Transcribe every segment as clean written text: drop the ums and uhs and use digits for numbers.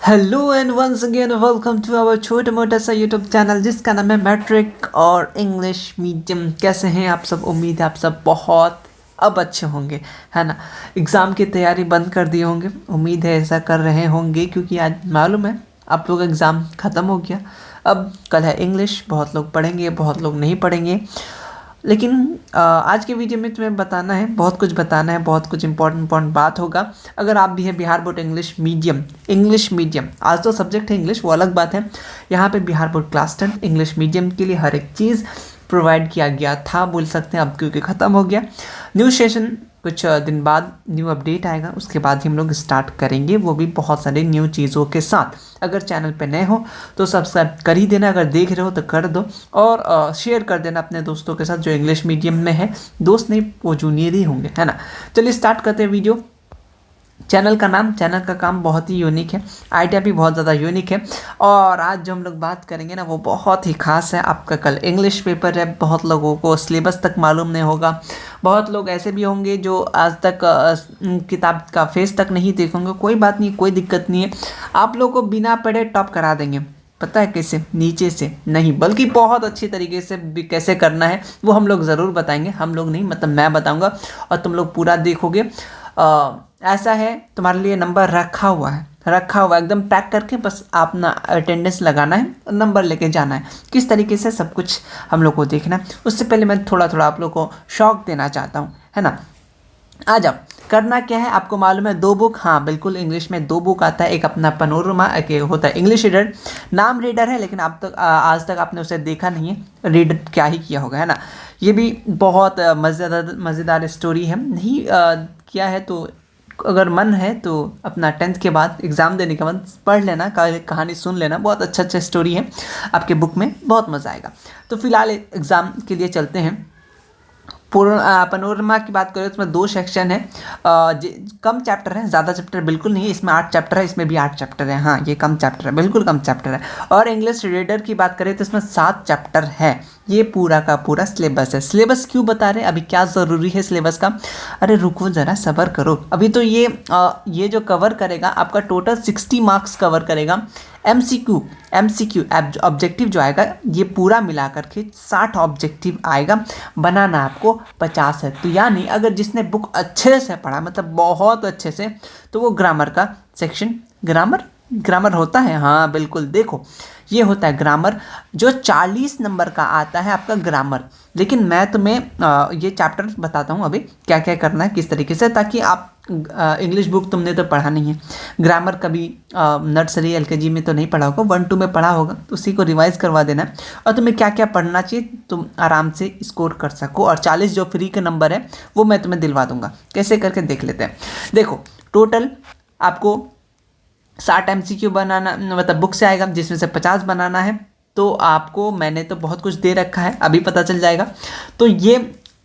Hello and once again welcome to our छोटा मोटा सा यूट्यूब चैनल जिसका नाम है मैट्रिक और इंग्लिश मीडियम। कैसे हैं आप सब? उम्मीद है आप सब बहुत अब अच्छे होंगे, है ना। एग्ज़ाम की तैयारी बंद कर दिए होंगे, उम्मीद है ऐसा कर रहे होंगे क्योंकि आज मालूम है आप लोग एग्ज़ाम ख़त्म हो गया। अब कल है इंग्लिश, बहुत लोग पढ़ेंगे, बहुत लोग नहीं पढ़ेंगे। लेकिन आज के वीडियो में तुम्हें बताना है, बहुत कुछ बताना है, बहुत कुछ इंपॉर्टेंट बात होगा। अगर आप भी है बिहार बोर्ड इंग्लिश मीडियम, आज तो सब्जेक्ट है इंग्लिश, वो अलग बात है। यहाँ पे Bihar board class 10 English medium के लिए हर एक चीज़ प्रोवाइड किया गया था, बोल सकते हैं। अब क्योंकि ख़त्म हो गया, न्यू सेशन कुछ दिन बाद न्यू अपडेट आएगा, उसके बाद ही हम लोग स्टार्ट करेंगे, वो भी बहुत सारे न्यू चीज़ों के साथ। अगर चैनल पे नए हो तो सब्सक्राइब कर ही देना, अगर देख रहे हो तो कर दो, और शेयर कर देना अपने दोस्तों के साथ जो इंग्लिश मीडियम में है। दोस्त नहीं, वो जूनियर ही होंगे, है ना। चलिए स्टार्ट करते हैं वीडियो। चैनल का काम बहुत ही यूनिक है, आइडिया भी बहुत ज़्यादा यूनिक है। और आज जो हम लोग बात करेंगे ना, वो बहुत ही खास है। आपका कल इंग्लिश पेपर है, बहुत लोगों को सिलेबस तक मालूम नहीं होगा, बहुत लोग ऐसे भी होंगे जो आज तक किताब का फेस तक नहीं देखेंगे। कोई बात नहीं, कोई दिक्कत नहीं है, आप लोग को बिना पढ़े टॉप करा देंगे। पता है कैसे? नीचे से नहीं, बल्कि बहुत अच्छी तरीके से कैसे करना है वो हम लोग ज़रूर बताएंगे। हम लोग नहीं, मतलब मैं बताऊंगा और तुम लोग पूरा देखोगे। ऐसा है, तुम्हारे लिए नंबर रखा हुआ है एकदम पैक करके, बस आप ना अटेंडेंस लगाना है, नंबर लेके जाना है। किस तरीके से सब कुछ हम लोग को देखना है। उससे पहले मैं थोड़ा आप लोग को शौक देना चाहता हूँ, है ना। आ जाओ। करना क्या है आपको मालूम है? 2 बुक, हाँ बिल्कुल, इंग्लिश में 2 बुक आता है। एक अपना पनोरमा, एक होता है इंग्लिश रीडर। नाम रीडर है, लेकिन आप तक आज तक आपने उसे देखा नहीं है, रीडर क्या ही किया होगा, है ना। ये भी बहुत मज़ेदार स्टोरी है। नहीं किया है तो अगर मन है तो अपना 10th के बाद एग्ज़ाम देने के बाद पढ़ लेना, कहानी सुन लेना, बहुत अच्छा स्टोरी है आपके बुक में, बहुत मज़ा आएगा। तो फिलहाल एग्ज़ाम के लिए चलते हैं। पनोरमा की बात करें तो इसमें 2 सेक्शन है। कम चैप्टर है, ज़्यादा चैप्टर बिल्कुल नहीं है। इसमें 8 चैप्टर है, इसमें भी 8 चैप्टर है। हाँ, ये कम चैप्टर है, बिल्कुल कम चैप्टर है। और इंग्लिश रीडर की बात करें तो इसमें 7 चैप्टर है। ये पूरा का पूरा सिलेबस है। सिलेबस क्यों बता रहे हैं, अभी क्या ज़रूरी है सिलेबस का? अरे रुको ज़रा, सब्र करो। अभी तो ये जो कवर करेगा आपका टोटल 60 मार्क्स कवर करेगा। एमसीक्यू ऑब्जेक्टिव जो आएगा, ये पूरा मिला करके 60 ऑब्जेक्टिव आएगा। बनाना आपको 50 है। तो यानी अगर जिसने बुक अच्छे से पढ़ा, मतलब बहुत अच्छे से, तो वो ग्रामर का सेक्शन, ग्रामर होता है, हाँ बिल्कुल, देखो ये होता है ग्रामर, जो 40 नंबर का आता है आपका ग्रामर। लेकिन मैं तुम्हें ये चैप्टर बताता हूँ अभी क्या क्या करना है, किस तरीके से, ताकि आप इंग्लिश बुक तुमने तो पढ़ा नहीं है, ग्रामर कभी नर्सरी एलकेजी में तो नहीं पढ़ा होगा, 1-2 में पढ़ा होगा, तो उसी को रिवाइज करवा देना है। और तुम्हें क्या क्या पढ़ना चाहिए तुम आराम से स्कोर कर सको। और 40 जो फ्री के नंबर है वो मैं तुम्हें दिलवा दूंगा। कैसे करके देख लेते हैं। देखो, टोटल आपको 60 MCQ बनाना, मतलब बुक से आएगा, जिसमें से 50 बनाना है। तो आपको मैंने तो बहुत कुछ दे रखा है, अभी पता चल जाएगा। तो ये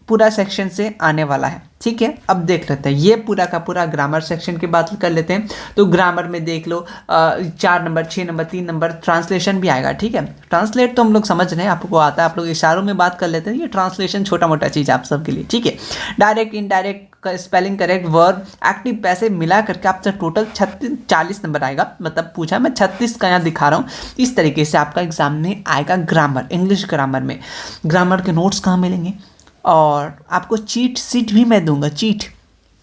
पूरा सेक्शन से आने वाला है, ठीक है। अब देख लेते हैं ये पूरा का पूरा ग्रामर सेक्शन की बात कर लेते हैं। तो ग्रामर में देख लो 4 नंबर, 6 नंबर, 3 नंबर, ट्रांसलेशन भी आएगा, ठीक है। ट्रांसलेट तो हम लोग समझ रहे हैं, आपको आता है, आप लोग इशारों में बात कर लेते हैं। ये ट्रांसलेशन छोटा मोटा चीज़ आप सबके लिए, ठीक है। Direct, indirect, spelling correct, verb, active, पैसे मिला करके आपसे टोटल 40 नंबर आएगा। मतलब पूछा मैं 36 का यहाँ दिखा रहा हूँ। इस तरीके से आपका एग्जाम में आएगा ग्रामर, इंग्लिश ग्रामर में। ग्रामर के नोट्स कहाँ मिलेंगे? और आपको चीट सीट भी मैं दूंगा, चीट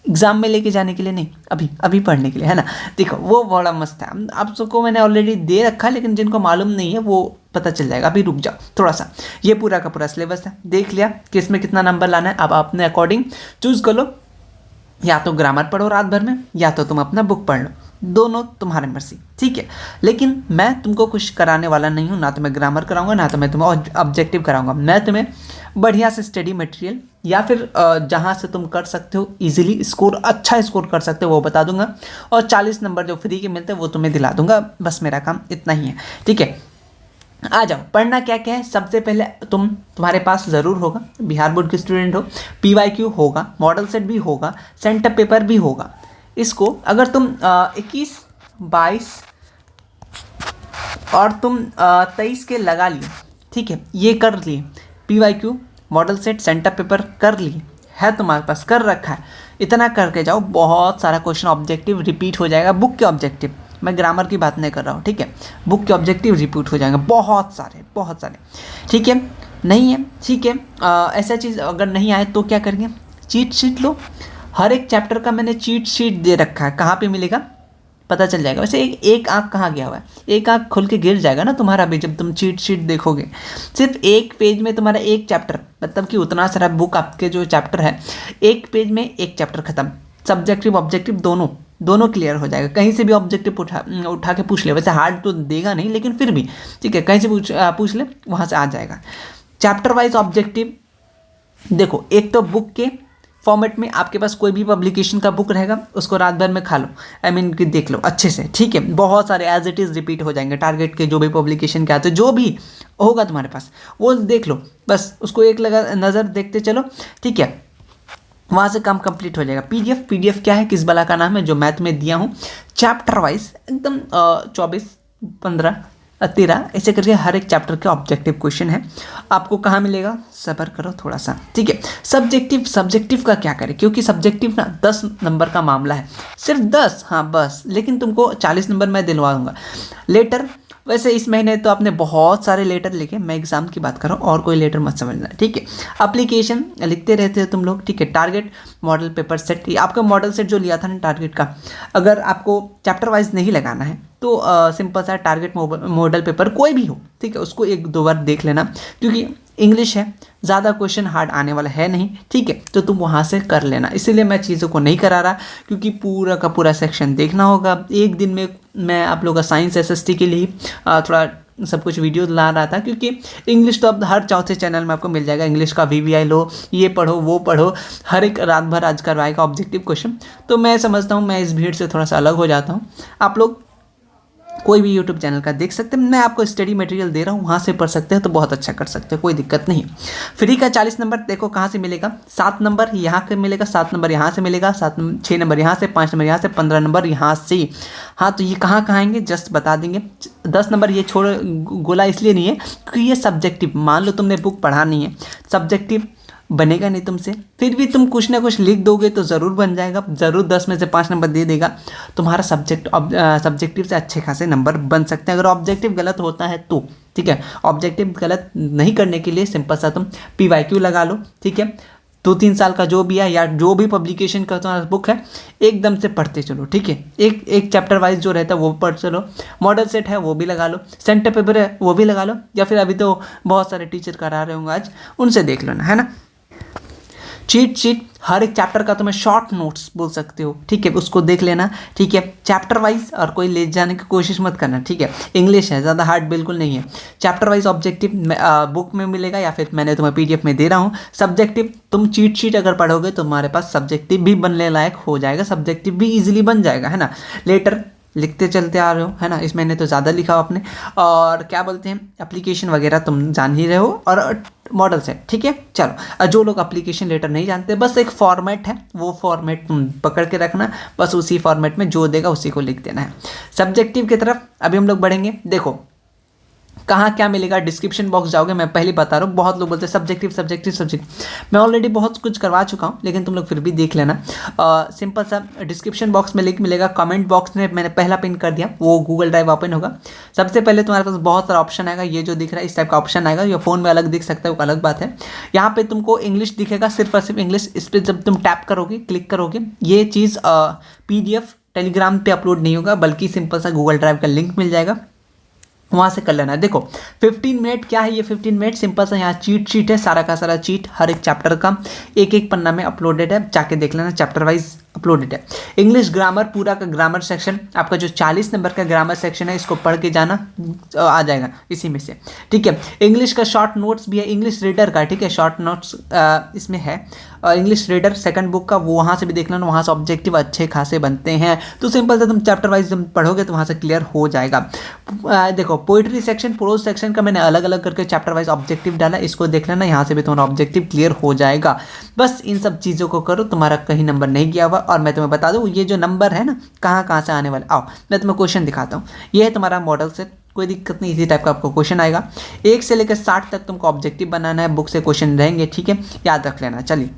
एग्ज़ाम में लेके जाने के लिए नहीं, अभी पढ़ने के लिए, है ना। देखो वो बड़ा मस्त है, आप सबको मैंने ऑलरेडी दे रखा है, लेकिन जिनको मालूम नहीं है वो पता चल जाएगा। अभी रुक जाओ थोड़ा सा। ये पूरा का पूरा सिलेबस है, देख लिया कि इसमें कितना नंबर लाना है। अब अपने अकॉर्डिंग चूज़ कर लो, या तो ग्रामर पढ़ो रात भर में, या तो तुम अपना बुक पढ़ लो, दोनों तुम्हारी मर्जी, ठीक है। लेकिन मैं तुमको कुछ कराने वाला नहीं हूँ, ना तो मैं ग्रामर कराऊंगा, ना तो मैं तुम्हें ऑब्जेक्टिव कराऊंगा। मैं तुम्हें बढ़िया से स्टडी मटेरियल, या फिर जहाँ से तुम कर सकते हो इजीली स्कोर, अच्छा स्कोर कर सकते हो, वो बता दूंगा। और 40 नंबर जो फ्री के मिलते हैं वो तुम्हें दिला दूंगा। बस मेरा काम इतना ही है, ठीक है। आ जाओ, पढ़ना क्या क्या है। सबसे पहले तुम्हारे पास ज़रूर होगा, बिहार बोर्ड के स्टूडेंट हो, PYQ होगा, मॉडल सेट भी होगा, सेंटर पेपर भी होगा। इसको अगर तुम 21, 22 और तुम 23 के लगा लिए, ठीक है, ये कर लिए, PYQ, model set, centre paper कर लिए है, तुम्हारे पास कर रखा है, इतना करके जाओ। बहुत सारा क्वेश्चन ऑब्जेक्टिव रिपीट हो जाएगा, बुक के ऑब्जेक्टिव मैं ग्रामर की बात नहीं कर रहा हूँ, ठीक है। बुक के ऑब्जेक्टिव रिपीट हो जाएंगे बहुत सारे, ठीक है। नहीं है, ठीक है। ऐसा चीज़ अगर नहीं आए तो क्या करेंगे, चीट शीट लो। हर एक चैप्टर का मैंने चीट शीट दे रखा है, कहाँ पे मिलेगा पता चल जाएगा। वैसे एक आँख कहाँ गया हुआ है, एक आँख खुल के गिर जाएगा ना तुम्हारा भी जब तुम चीट शीट देखोगे। सिर्फ एक पेज में तुम्हारा एक चैप्टर, मतलब कि उतना सारा बुक आपके जो चैप्टर है, एक पेज में एक चैप्टर खत्म। सब्जेक्टिव ऑब्जेक्टिव दोनों क्लियर हो जाएगा। कहीं से भी ऑब्जेक्टिव उठा के पूछ ले, वैसे हार्ड तो देगा नहीं लेकिन फिर भी ठीक है, कहीं से पूछ ले, वहाँ से आ जाएगा। चैप्टर वाइज ऑब्जेक्टिव देखो, एक तो बुक के फॉर्मेट में आपके पास कोई भी पब्लिकेशन का बुक रहेगा, उसको रात भर में खा लो, कि देख लो अच्छे से, ठीक है। बहुत सारे एज इट इज़ रिपीट हो जाएंगे, टारगेट के जो भी पब्लिकेशन के आते जो भी होगा तुम्हारे पास वो देख लो, बस उसको एक नज़र देखते चलो, ठीक है। वहाँ से काम कंप्लीट हो जाएगा। पीडीएफ क्या है, किस बला का नाम है, जो मैथ में दिया हूँ, चैप्टर वाइज एकदम 24, 15, 13 ऐसे करके हर एक चैप्टर के ऑब्जेक्टिव क्वेश्चन है। आपको कहाँ मिलेगा, सब्र करो थोड़ा सा, ठीक है। सब्जेक्टिव का क्या करें, क्योंकि सब्जेक्टिव ना 10 नंबर का मामला है, सिर्फ 10, हाँ बस, लेकिन तुमको 40 नंबर मैं दिलवा दूंगा। लेटर, वैसे इस महीने तो आपने बहुत सारे लेटर लिखे, मैं एग्जाम की बात कर रहा हूँ, और कोई लेटर मत समझना, ठीक है। एप्लीकेशन लिखते रहते हो तुम लोग, ठीक है। टारगेट मॉडल पेपर सेट, आपका मॉडल सेट जो लिया था ना टारगेट का, अगर आपको चैप्टर वाइज नहीं लगाना है तो सिंपल सा टारगेट मॉडल पेपर कोई भी हो, ठीक है, उसको 1-2 बार देख लेना, क्योंकि इंग्लिश है, ज़्यादा क्वेश्चन हार्ड आने वाला है नहीं, ठीक है। तो तुम वहाँ से कर लेना, इसीलिए मैं चीज़ों को नहीं करा रहा, क्योंकि पूरा का पूरा सेक्शन देखना होगा। एक दिन में मैं आप लोगों का साइंस एसएसटी के लिए थोड़ा सब कुछ वीडियो ला रहा था, क्योंकि इंग्लिश तो अब हर चौथे चैनल में आपको मिल जाएगा। इंग्लिश का VVI लो, ये पढ़ो वो पढ़ो, हर एक रात भर आज करवाएगा ऑब्जेक्टिव क्वेश्चन। तो मैं समझता हूँ मैं इस भीड़ से थोड़ा सा अलग हो जाता हूँ। आप लोग कोई भी यूट्यूब चैनल का देख सकते हैं, मैं आपको स्टडी मटेरियल दे रहा हूँ, वहाँ से पढ़ सकते हैं तो बहुत अच्छा कर सकते हैं, कोई दिक्कत नहीं। फ्री का 40 नंबर देखो कहाँ से मिलेगा, 7 नंबर यहाँ से मिलेगा, 7 नंबर यहाँ से मिलेगा, 6 नंबर यहाँ से, 5 नंबर यहाँ से, 15 नंबर यहाँ से। हाँ, तो ये कहाँ आएंगे जस्ट बता देंगे। 10 नंबर ये छोड़ गोला इसलिए नहीं है क्योंकि ये सब्जेक्टिव, मान लो तुमने बुक पढ़ा नहीं है, सब्जेक्टिव बनेगा नहीं तुमसे, फिर भी तुम कुछ ना कुछ लिख दोगे तो ज़रूर बन जाएगा, ज़रूर 10 में से 5 नंबर दे देगा तुम्हारा। सब्जेक्टिव से अच्छे खासे नंबर बन सकते हैं अगर ऑब्जेक्टिव गलत होता है तो, ठीक है। ऑब्जेक्टिव गलत नहीं करने के लिए सिंपल सा तुम PYQ लगा लो, ठीक है। 2-3 साल का जो भी है या जो भी पब्लिकेशन का तुम्हारा बुक है एकदम से पढ़ते चलो, ठीक है। एक चैप्टर वाइज जो रहता है वो पढ़ चलो, मॉडल सेट है वो भी लगा लो, सेंटर पेपर है वो भी लगा लो, या फिर अभी तो बहुत सारे टीचर करा रहे होंगे आज, उनसे देख लेना, है ना। चीट शीट हर एक चैप्टर का तुम्हें शॉर्ट नोट्स बोल सकते हो, ठीक है, उसको देख लेना, ठीक है। चैप्टर वाइज और कोई ले जाने की कोशिश मत करना, ठीक है। इंग्लिश है, ज़्यादा हार्ड बिल्कुल नहीं है। चैप्टर वाइज ऑब्जेक्टिव बुक में मिलेगा या फिर मैंने तुम्हें PDF में दे रहा हूँ। सब्जेक्टिव तुम चीट शीट अगर पढ़ोगे तो तुम्हारे पास सब्जेक्टिव भी बनने लायक हो जाएगा, सब्जेक्टिव भी ईजिली बन जाएगा, है ना। लेटर लिखते चलते आ रहे हो, है ना, इस महीने तो ज़्यादा लिखा हो आपने। और क्या बोलते हैं, एप्लीकेशन वगैरह तुम जान ही रहे हो, और मॉडल सेट, ठीक है। चलो, जो लोग एप्लीकेशन लेटर नहीं जानते, बस एक फॉर्मेट है, वो फॉर्मेट तुम पकड़ के रखना, बस उसी फॉर्मेट में जो देगा उसी को लिख देना है। सब्जेक्टिव की तरफ अभी हम लोग बढ़ेंगे। देखो कहाँ क्या मिलेगा, डिस्क्रिप्शन बॉक्स जाओगे, मैं पहले बता रहा हूँ, बहुत लोग बोलते हैं सब्जेक्टिव। मैं ऑलरेडी बहुत कुछ करवा चुका हूँ, लेकिन तुम लोग फिर भी देख लेना। सिंपल सा डिस्क्रिप्शन बॉक्स में लिंक मिलेगा, कमेंट बॉक्स में मैंने पहला पिन कर दिया, वो गूगल ड्राइव ओपन होगा। सबसे पहले तुम्हारे पास बहुत सारा ऑप्शन आएगा, ये जो दिख रहा है इस टाइप का ऑप्शन आएगा, ये फ़ोन में अलग दिख सकता है वो अलग बात है। यहाँ पे तुमको इंग्लिश दिखेगा, सिर्फ और सिर्फ इंग्लिश। इस पर जब तुम टैप करोगे, क्लिक करोगे, ये चीज़ PDF टेलीग्राम पे अपलोड नहीं होगा, बल्कि सिंपल सा गूगल ड्राइव का लिंक मिल जाएगा, वहाँ से कर लेना है। देखो 15 मिनट क्या है, ये 15 मिनट सिंपल सा यहाँ चीट शीट है, सारा का सारा चीट हर एक चैप्टर का एक पन्ना में अपलोडेड है, जाके देख लेना, चैप्टर वाइज अपलोडेड है। इंग्लिश ग्रामर पूरा का ग्रामर सेक्शन, आपका जो 40 नंबर का ग्रामर सेक्शन है, इसको पढ़ के जाना, आ जाएगा इसी में से, ठीक है। इंग्लिश का शॉर्ट नोट्स भी है, इंग्लिश रीडर का, ठीक है, शॉर्ट नोट्स इसमें है। इंग्लिश रीडर सेकंड बुक का, वो वहाँ से भी देख लेना, वहाँ से ऑब्जेक्टिव अच्छे खासे बनते हैं। तो सिंपल से तुम चैप्टर वाइज तुम पढ़ोगे तो वहाँ से क्लियर हो जाएगा। देखो पोइट्री सेक्शन, प्रोज सेक्शन का मैंने अलग अलग करके चैप्टर वाइज ऑब्जेक्टिव डाला, इसको देख लेना, यहाँ से भी तुम्हारा ऑब्जेक्टिव क्लियर हो जाएगा। बस इन सब चीज़ों को करो, तुम्हारा कहीं नंबर नहीं गया हुआ। और मैं तुम्हें बता दूँ, ये जो नंबर है ना, कहाँ से आने वाले, आओ मैं तुम्हें क्वेश्चन दिखाता हूँ। ये है तुम्हारा मॉडल सेट, कोई दिक्कत नहीं, इसी टाइप का आपको क्वेश्चन आएगा। 1 से लेकर 60 तक तुमको ऑब्जेक्टिव बनाना है, बुक से क्वेश्चन रहेंगे, ठीक है, याद रख लेना। चलिए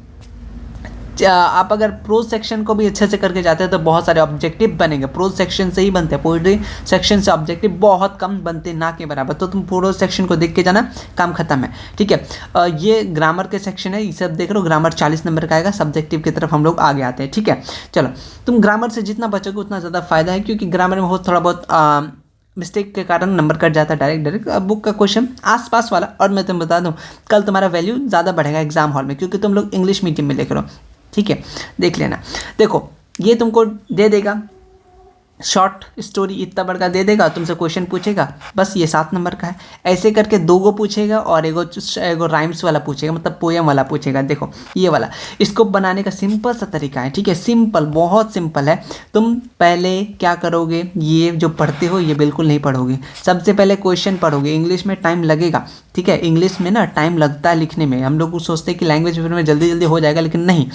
आप अगर प्रोज सेक्शन को भी अच्छे से करके जाते हैं तो बहुत सारे ऑब्जेक्टिव बनेंगे। प्रोज सेक्शन से ही बनते हैं, पोइट्री सेक्शन से ऑब्जेक्टिव बहुत कम बनते, ना के बराबर। तो तुम प्रोज सेक्शन को देख के जाना, काम खत्म है, ठीक है। ये ग्रामर के सेक्शन है, ये सब देख लो। ग्रामर 40 नंबर का आएगा। सब्जेक्टिव की तरफ हम लोग आगे आते हैं, ठीक है। चलो, तुम ग्रामर से जितना बचोगे उतना ज़्यादा फायदा है, क्योंकि ग्रामर में हो थोड़ा बहुत मिस्टेक के कारण नंबर कट जाता है डायरेक्ट। बुक का क्वेश्चन आसपास वाला। और मैं तुम्हें बता दूं, कल तुम्हारा वैल्यू ज़्यादा बढ़ेगा एग्जाम हॉल में, क्योंकि तुम लोग इंग्लिश मीडियम में लिख रहे हो, ठीक है। देख लेना, देखो ये तुमको दे देगा शॉर्ट स्टोरी, इतना बड़ा दे देगा, तुमसे क्वेश्चन पूछेगा, बस ये 7 नंबर का है। ऐसे करके 2 गो पूछेगा और एगो राइम्स वाला पूछेगा, मतलब पोएम वाला पूछेगा। देखो ये वाला इसको बनाने का सिंपल सा तरीका है, ठीक है। सिंपल, बहुत सिंपल है। तुम पहले क्या करोगे, ये जो पढ़ते हो ये बिल्कुल नहीं पढ़ोगे। सबसे पहले क्वेश्चन पढ़ोगे। इंग्लिश में टाइम लगेगा, ठीक है। इंग्लिश में ना टाइम लगता है लिखने में। हम लोग सोचते हैं कि लैंग्वेज पेपर में जल्दी जल्दी हो जाएगा, लेकिन नहीं।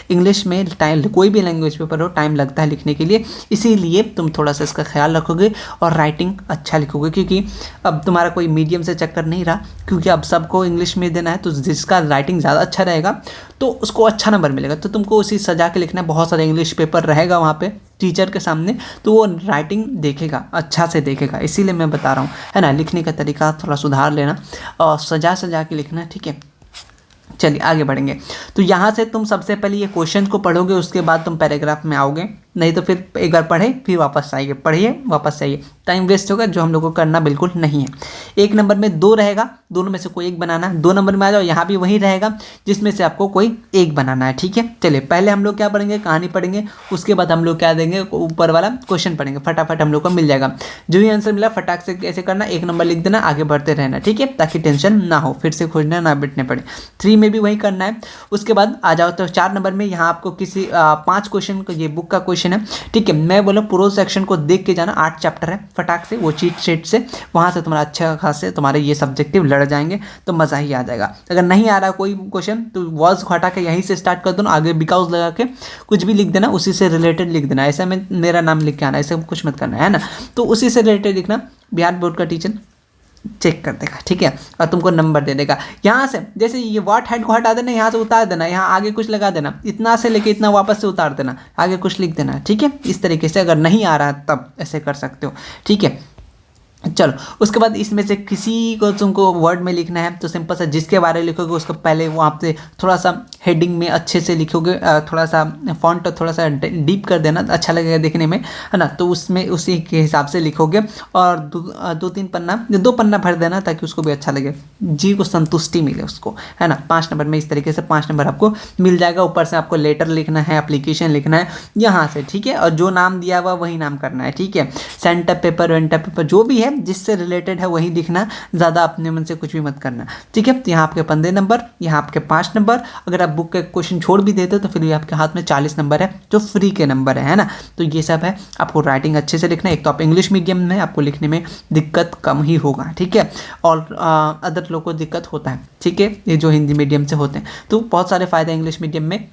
इंग्लिश में टाइम, कोई भी लैंग्वेज पेपर हो, टाइम लगता है लिखने के लिए। इसीलिए तुम थोड़ा सा इसका ख्याल रखोगे और राइटिंग अच्छा लिखोगे, क्योंकि अब तुम्हारा कोई मीडियम से चक्कर नहीं रहा, क्योंकि अब सबको इंग्लिश में देना है। तो जिसका राइटिंग ज़्यादा अच्छा रहेगा तो उसको अच्छा नंबर मिलेगा। तो तुमको उसी सजा के लिखना है। बहुत सारा इंग्लिश पेपर रहेगा वहाँ पे टीचर के सामने, तो वो राइटिंग देखेगा, अच्छा से देखेगा। इसीलिए मैं बता रहा हूँ, है ना। लिखने का तरीका थोड़ा सुधार लेना और सजा सजा के लिखना, ठीक है। चलिए आगे बढ़ेंगे। तो यहाँ से तुम सबसे पहले ये क्वेश्चन को पढ़ोगे, उसके बाद तुम पैराग्राफ में आओगे। नहीं तो फिर एक बार पढ़े फिर वापस आइए, पढ़िए वापस आइए, टाइम वेस्ट होगा, जो हम लोग को करना बिल्कुल नहीं है। 1 नंबर में 2 रहेगा, दोनों में से कोई एक बनाना है। 2 नंबर में आ जाओ, यहाँ भी वही रहेगा जिसमें से आपको कोई एक बनाना है, ठीक है। चलिए पहले हम लोग क्या पढ़ेंगे, कहानी पढ़ेंगे। उसके बाद हम लोग क्या देंगे, ऊपर वाला क्वेश्चन पढ़ेंगे। फटाफट हम लोग को मिल जाएगा। जो ही आंसर मिला फटाक से कैसे करना, 1 नंबर लिख देना, आगे बढ़ते रहना, ठीक है, ताकि टेंशन ना हो, फिर से खोजना ना बैठने पड़े। 3 में भी वही करना है। उसके बाद आ जाओ तो 4 नंबर में यहाँ आपको किसी 5 क्वेश्चन का, ये बुक का क्वेश्चन है, ठीक है। मैं बोला प्रोज सेक्शन को देख के जाना, 8 चैप्टर है, फटाक से वो चीट शीट से वहाँ से तुम्हारा अच्छा खासे तुम्हारे ये सब्जेक्टिव लड़ जाएंगे, तो मज़ा ही आ जाएगा। अगर नहीं आ रहा कोई क्वेश्चन तो वर्ड्स को हटा के यहीं से स्टार्ट कर दो ना, आगे बिकॉज लगा के कुछ भी लिख देना, उसी से रिलेटेड लिख देना। ऐसा में मेरा नाम लिख के आना, ऐसे कुछ मत करना, है ना। तो उसी से रिलेटेड लिखना, बिहार बोर्ड का टीचर चेक कर देगा, ठीक है, और तुमको नंबर दे देगा। यहाँ से जैसे ये व्हाट हेड को हटा देना, यहाँ से उतार देना, यहाँ आगे कुछ लगा देना, इतना से लेके इतना वापस से उतार देना, आगे कुछ लिख देना, ठीक है। इस तरीके से अगर नहीं आ रहा तब ऐसे कर सकते हो, ठीक है। चलो उसके बाद इसमें से किसी को तुमको वर्ड में लिखना है, तो सिंपल सा जिसके बारे में लिखोगे उसको पहले वहाँ पे थोड़ा सा हेडिंग में अच्छे से लिखोगे, थोड़ा सा फॉन्ट थोड़ा सा डीप कर देना, अच्छा लगेगा देखने में, है ना। तो उसमें उसी के हिसाब से लिखोगे और 2-3 पन्ना, 2 पन्ना भर देना, ताकि उसको भी अच्छा लगे, जी को संतुष्टि मिले उसको, है ना। 5 नंबर में इस तरीके से 5 नंबर आपको मिल जाएगा। ऊपर से आपको लेटर लिखना है, एप्लीकेशन लिखना है यहाँ से, ठीक है। और जो नाम दिया हुआ वही नाम करना है, ठीक है। सेंटर पेपर वेंटर पेपर जो भी है जिससे रिलेटेड है वही लिखना, ज़्यादा अपने मन से कुछ भी मत करना, ठीक है। तो यहाँ आपके 15 नंबर, यहाँ आपके 5 नंबर। अगर आप बुक के क्वेश्चन छोड़ भी देते तो फिर भी आपके हाथ में 40 नंबर है, जो फ्री के नंबर है ना। तो ये सब है, आपको राइटिंग अच्छे से लिखना है। एक तो आप इंग्लिश मीडियम में, आपको लिखने में दिक्कत कम ही होगा, ठीक है। और अदर लोगों को दिक्कत होता है, ठीक है, ये जो हिंदी मीडियम से होते हैं। तो बहुत सारे फ़ायदे इंग्लिश मीडियम में।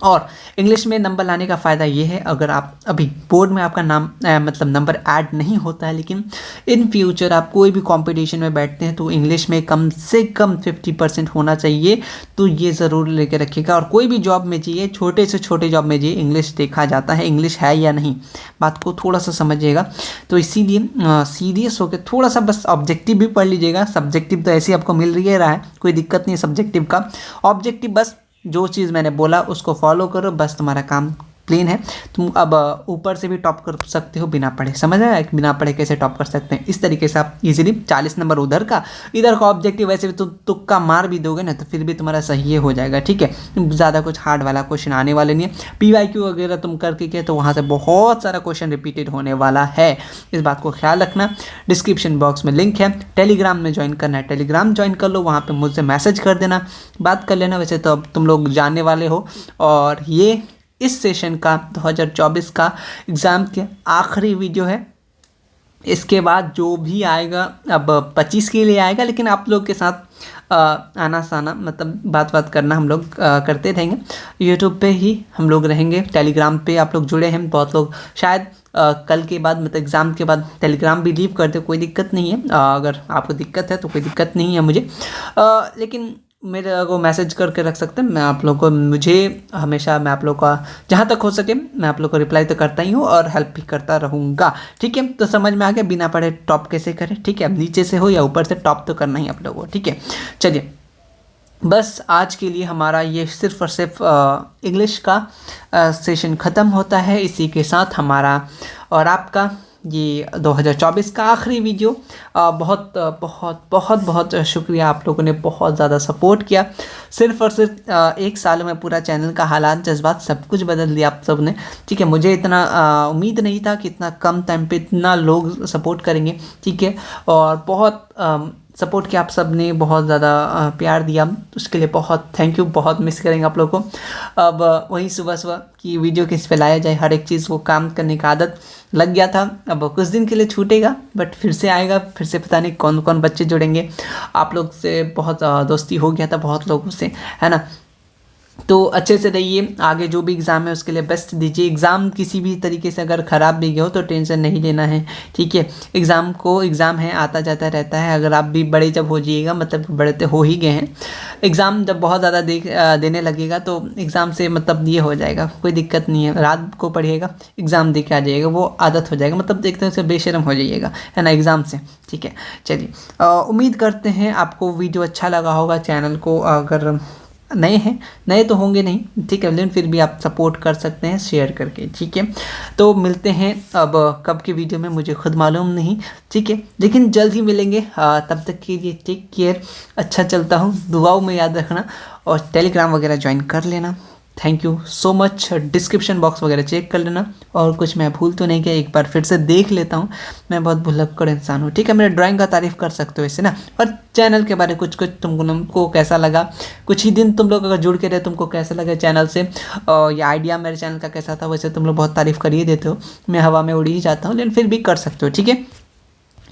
और इंग्लिश में नंबर लाने का फ़ायदा ये है, अगर आप अभी बोर्ड में आपका नाम मतलब नंबर ऐड नहीं होता है, लेकिन इन फ्यूचर आप कोई भी कंपटीशन में बैठते हैं तो इंग्लिश में कम से कम 50% होना चाहिए। तो ये ज़रूर लेके रखिएगा। और कोई भी जॉब में चाहिए, छोटे से छोटे जॉब में चाहिए, इंग्लिश देखा जाता है, इंग्लिश है या नहीं, बात को थोड़ा सा समझिएगा। तो इसीलिए सीरियस होकर थोड़ा सा बस ऑब्जेक्टिव भी पढ़ लीजिएगा। सब्जेक्टिव तो ऐसे ही आपको मिल रहा है, कोई दिक्कत नहीं है सब्जेक्टिव का। ऑब्जेक्टिव बस जो चीज़ मैंने बोला उसको फॉलो करो, बस तुम्हारा काम प्लेन है। तुम अब ऊपर से भी टॉप कर सकते हो बिना पढ़े, समझ आया, बिना पढ़े कैसे टॉप कर सकते हैं। इस तरीके से आप इजीली 40 नंबर उधर का, इधर का ऑब्जेक्टिव वैसे भी तो तुक्का मार भी दोगे ना, तो फिर भी तुम्हारा सही हो जाएगा, ठीक है। ज़्यादा कुछ हार्ड वाला क्वेश्चन आने वाले नहीं है। PYQ वगैरह तुम करके के तो वहाँ से बहुत सारा क्वेश्चन रिपीटेड होने वाला है, इस बात को ख्याल रखना। डिस्क्रिप्शन बॉक्स में लिंक है, टेलीग्राम में ज्वाइन करना है, टेलीग्राम ज्वाइन कर लो, वहाँ पर मुझसे मैसेज कर देना, बात कर लेना। वैसे तो अब तुम लोग जानने वाले हो। और ये इस सेशन का 2024 का एग्ज़ाम के आखिरी वीडियो है। इसके बाद जो भी आएगा अब 25 के लिए आएगा, लेकिन आप लोग के साथ आना साना मतलब बात करना हम लोग करते रहेंगे। यूट्यूब पे ही हम लोग रहेंगे, टेलीग्राम पे आप लोग जुड़े हैं बहुत लोग। शायद कल के बाद मतलब एग्ज़ाम के बाद टेलीग्राम भी लीव कर दे, कोई दिक्कत नहीं है। अगर आपको दिक्कत है तो कोई दिक्कत नहीं है मुझे, लेकिन मेरे को मैसेज करके रख सकते हैं। मैं आप लोगों को मुझे हमेशा मैं आप लोगों का जहाँ तक हो सके मैं आप लोगों को रिप्लाई तो करता ही हूँ और हेल्प भी करता रहूँगा। ठीक है, तो समझ में आ गया बिना पढ़े टॉप कैसे करें। ठीक है, अब नीचे से हो या ऊपर से टॉप तो करना ही आप लोगों को। ठीक है, चलिए बस आज के लिए हमारा ये सिर्फ और सिर्फ इंग्लिश का सेशन ख़त्म होता है। इसी के साथ हमारा और आपका ये 2024 का आखिरी वीडियो। बहुत बहुत बहुत बहुत शुक्रिया, आप लोगों ने बहुत ज़्यादा सपोर्ट किया। सिर्फ और सिर्फ एक साल में पूरा चैनल का हालात जज्बात सब कुछ बदल दिया आप सब ने। ठीक है, मुझे इतना उम्मीद नहीं था कि इतना कम टाइम पे इतना लोग सपोर्ट करेंगे। ठीक है, और बहुत सपोर्ट किया आप सब ने, बहुत ज़्यादा प्यार दिया, उसके लिए बहुत थैंक यू। बहुत मिस करेंगे आप लोगों को। अब वही सुबह सुबह की वीडियो किस पे लाया जाए, हर एक चीज़ वो काम करने का आदत लग गया था। अब कुछ दिन के लिए छूटेगा बट फिर से आएगा, फिर से पता नहीं कौन कौन बच्चे जुड़ेंगे। आप लोग से बहुत दोस्ती हो गया था बहुत लोगों से, है ना। तो अच्छे से रहिए, आगे जो भी एग्ज़ाम है उसके लिए बेस्ट दीजिए। एग्ज़ाम किसी भी तरीके से अगर ख़राब भी गया हो तो टेंशन नहीं लेना है। ठीक है, एग्ज़ाम है, आता जाता रहता है। अगर आप भी बड़े जब हो जाइएगा, मतलब बड़े तो हो ही गए हैं, एग्ज़ाम जब बहुत ज़्यादा देने लगेगा तो एग्ज़ाम से मतलब ये हो जाएगा, कोई दिक्कत नहीं है। रात को पढ़िएगा, एग्ज़ाम दे के आ जाइएगा, वो आदत हो जाएगा, मतलब देखते हैं उसे बेशर्म हो जाइएगा, है ना, एग्ज़ाम से। ठीक है, चलिए उम्मीद करते हैं आपको वीडियो अच्छा लगा होगा। चैनल को अगर नए हैं, नए तो होंगे नहीं, ठीक है, लेकिन फिर भी आप सपोर्ट कर सकते हैं शेयर करके। ठीक है, तो मिलते हैं अब कब की वीडियो में मुझे खुद मालूम नहीं। ठीक है, लेकिन जल्द ही मिलेंगे। तब तक के लिए टेक केयर, अच्छा चलता हूँ, दुआओं में याद रखना और टेलीग्राम वगैरह ज्वाइन कर लेना। Thank you so much. Description box वगैरह चेक कर लेना, और कुछ मैं भूल तो नहीं किया, एक बार फिर से देख लेता हूँ। मैं बहुत भुलक्कड़ इंसान हूँ। ठीक है, मेरे ड्राइंग का तारीफ़ कर सकते हो इससे ना। और चैनल के बारे में कुछ तुमको कैसा लगा, कुछ ही दिन तुम लोग अगर जुड़ के रहे, तुमको कैसा लगा चैनल से, और या आइडिया मेरे चैनल का कैसा था। वैसे तुम लोग बहुत तारीफ़ कर ही देते हो, मैं हवा में उड़ ही जाता हूँ, लेकिन फिर भी कर सकते हो। ठीक है,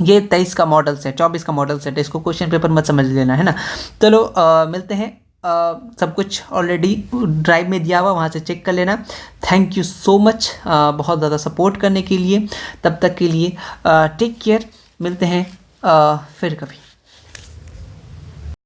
ये 23 का मॉडल सेट, 24 का मॉडल सेट है, इसको क्वेश्चन पेपर मत समझ लेना, है ना। चलो मिलते हैं। सब कुछ ऑलरेडी ड्राइव में दिया हुआ, वहाँ से चेक कर लेना। थैंक यू सो मच बहुत ज़्यादा सपोर्ट करने के लिए। तब तक के लिए टेक केयर, मिलते हैं फिर कभी।